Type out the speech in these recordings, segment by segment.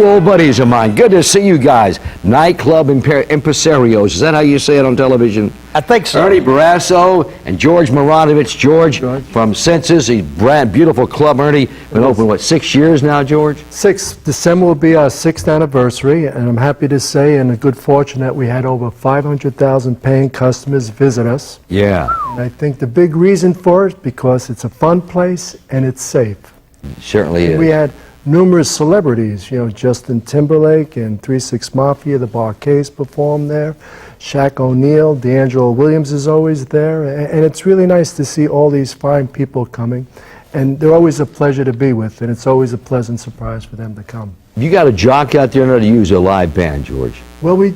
old buddies of mine. Good to see you guys. Nightclub impresarios. Is that how you say it on television? I think so. Ernie Barrasso and George Mironovich. George from Senses, a brand beautiful club. Ernie, been open, what, 6 years now, George? December will be our 6th anniversary, and I'm happy to say, and a good fortune, that we had over 500,000 paying customers visit us. Yeah. And I think the big reason for it is because it's a fun place and it's safe. It certainly is. We had numerous celebrities, you know, Justin Timberlake and 3-6 Mafia, the Barcades performed there. Shaq O'Neal, D'Angelo Williams is always there, and it's really nice to see all these fine people coming. And they're always a pleasure to be with, and it's always a pleasant surprise for them to come. You got a jock out there or to use a live band, George? Well, we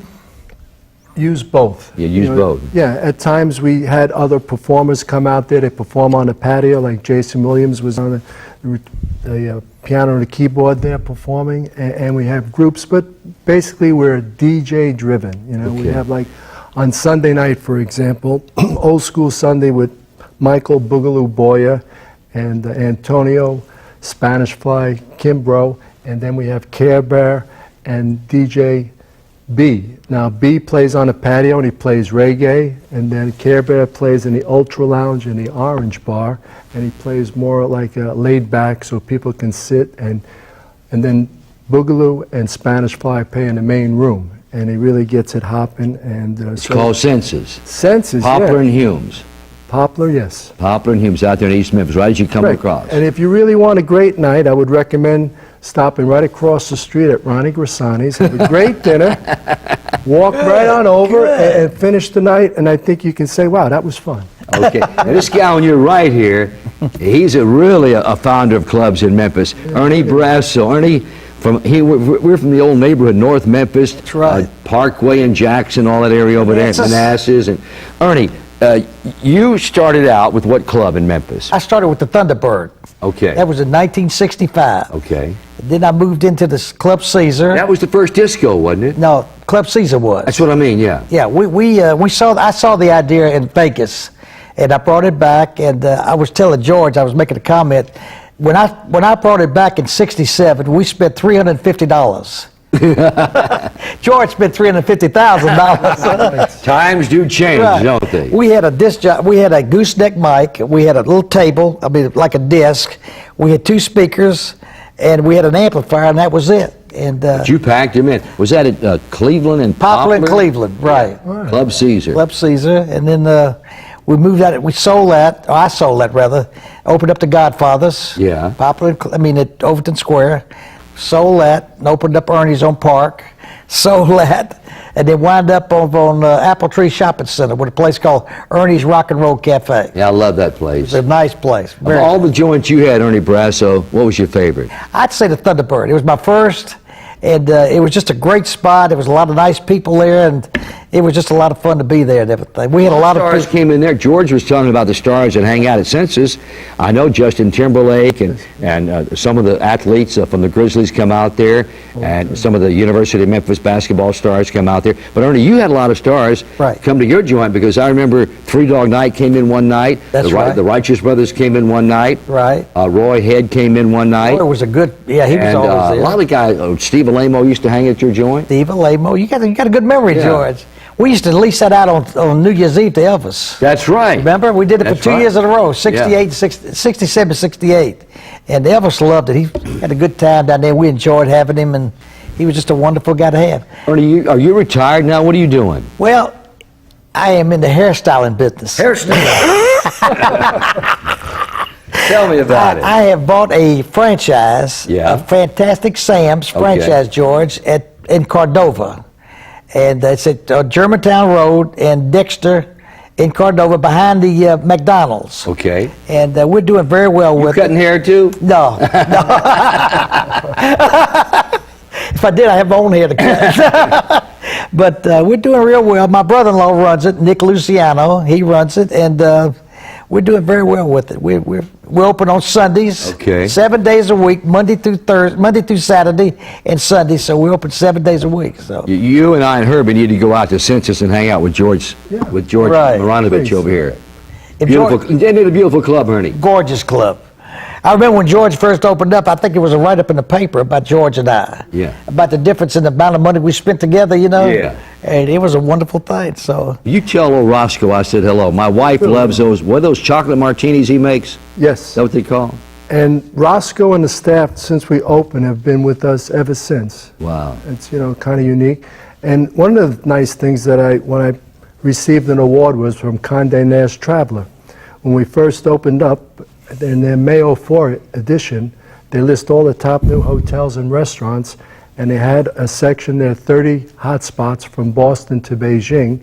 use both. You use both? Yeah, at times we had other performers come out there. They perform on the patio, like Jason Williams was on the piano and the keyboard there performing, and we have groups, but basically we're DJ driven. You know, we have, like on Sunday night, for example, Old School Sunday with Michael Boogaloo Boyer and Antonio, Spanish Fly, Kimbrough, and then we have Care Bear and DJ B. Now, B plays on the patio and he plays reggae, and then Care Bear plays in the Ultra Lounge in the Orange Bar, and he plays more like laid back so people can sit, and then Boogaloo and Spanish Fly play in the main room, and he really gets it hopping. And it's called Senses. Senses, Poplar and Humes. Poplar, yes. Poplar and Humes out there in East Memphis, right as you come across. And if you really want a great night, I would recommend stopping right across the street at Ronnie Grassani's, have a great dinner, walk right on over and finish the night, and I think you can say, wow, that was fun. Okay, now this guy on your right here, he's really a founder of clubs in Memphis. Ernie Barrasso. Ernie, we're from the old neighborhood, North Memphis. That's right. Parkway and Jackson, all that area over there, Manassas. And Ernie, you started out with what club in Memphis? I started with the Thunderbird. Okay. That was in 1965. Okay. Then I moved into this Club Caesar. That was the first disco, wasn't it? No, Club Caesar was. That's what I mean, yeah. Yeah, I saw the idea in Vegas, and I brought it back, and I was telling George, I was making a comment, when I brought it back in '67, we spent $350. George spent $350,000. Times do change, don't they? We had a disc jockey, we had a gooseneck mic, we had a little table, I mean like a disc, we had 2 speakers, and we had an amplifier, and that was it. And but you packed him in. Was that at Cleveland and Poplar and Cleveland, right? Yeah. Club Caesar. Club Caesar, and then we moved out. We sold that, or I sold that rather. Opened up the Godfathers. Yeah. Poplar, at Overton Square. Sold that, and opened up Ernie's on Park. Sold that, and then wound up on Apple Tree Shopping Center with a place called Ernie's Rock and Roll Cafe. Yeah, I love that place. It's a nice place. Of all the joints you had, Ernie Barrasso, what was your favorite? I'd say the Thunderbird. It was my first, and it was just a great spot. There was a lot of nice people there, and it was just a lot of fun to be there and everything. We had a lot of stars came in there. George was talking about the stars that hang out at Census. I know Justin Timberlake and some of the athletes from the Grizzlies come out there, and some of the University of Memphis basketball stars come out there. But Ernie, you had a lot of stars come to your joint, because I remember Three Dog Night came in one night. That's right. The Righteous Brothers came in one night. Right. Roy Head came in one night. Roy was a good, he was always there. A lot of guys, Steve Alamo used to hang at your joint. Steve Alamo, you got a good memory, George. We used to lease that out on New Year's Eve to Elvis. That's right. Remember? We did it for 2 years in a row, 67, 68. And Elvis loved it. He had a good time down there. We enjoyed having him, and he was just a wonderful guy to have. Ernie, are you retired now? What are you doing? Well, I am in the hairstyling business. Hairstyling? Tell me about it. I have bought a franchise, a Fantastic Sam's franchise, George, in Cordova. And it's at Germantown Road and Dexter in Cordova, behind the McDonald's. Okay. And we're doing very well with it. You cutting hair too? No. If I did, I have my own hair to cut. But we're doing real well. My brother-in-law runs it, Nick Luciano. He runs it, and we're doing very well with it. We're open on Sundays, 7 days a week, Monday through Saturday, and Sunday. So we're open 7 days a week. So you and I and Herbie need to go out to Census and hang out with George, Mironovich over here. Beautiful, isn't it a beautiful club, Ernie? Gorgeous club. I remember when George first opened up, I think it was a write-up in the paper about George and I. Yeah. About the difference in the amount of money we spent together, you know? Yeah. And it was a wonderful thing, so. You tell old Roscoe I said hello. My wife loves those, what are those chocolate martinis he makes? Is Yes. that what they call 'em? And Roscoe and the staff, since we opened, have been with us ever since. Wow. It's, kind of unique. And one of the nice things that when I received an award was from Condé Nast Traveler. When we first opened up, in their May '04 edition, they list all the top new hotels and restaurants, and they had a section there, 30 hot spots from Boston to Beijing,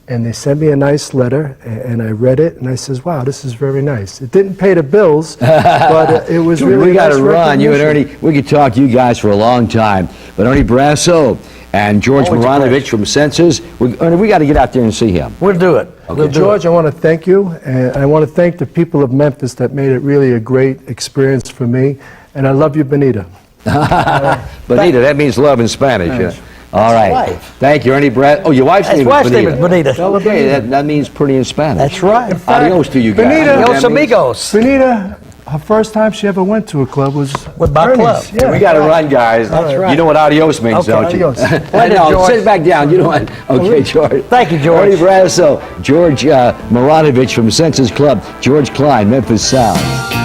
and they sent me a nice letter, and I read it, and I says, wow, this is very nice. It didn't pay the bills, but it was really We got to nice run. You and recognition. Ernie, we could talk to you guys for a long time. But Ernie Barrasso and George Always a Mironovich from Senses, Ernie, we got to get out there and see him. We'll do it. We'll do George, I want to thank you, and I want to thank the people of Memphis that made it really a great experience for me, and I love you, Benita. Benita, that means love in Spanish. Yeah. All right. wife. Thank you, Ernie Barrasso. Oh, your wife's His name is wife's Benita. name is Benita. Okay, that means pretty in Spanish. That's right. Adios to you guys. Benita. You know what Adios, that means? amigos. Benita, her first time she ever went to a club was With my Ernie's. club. Yeah. We got to run, guys. That's right. You know what adios means, Okay, don't you? adios. Pleasure, No, George. sit back down. You know what? Okay, George. Thank you, George. Ernie Barrasso, George Mironovich from Senses Club, George Klein, Memphis South.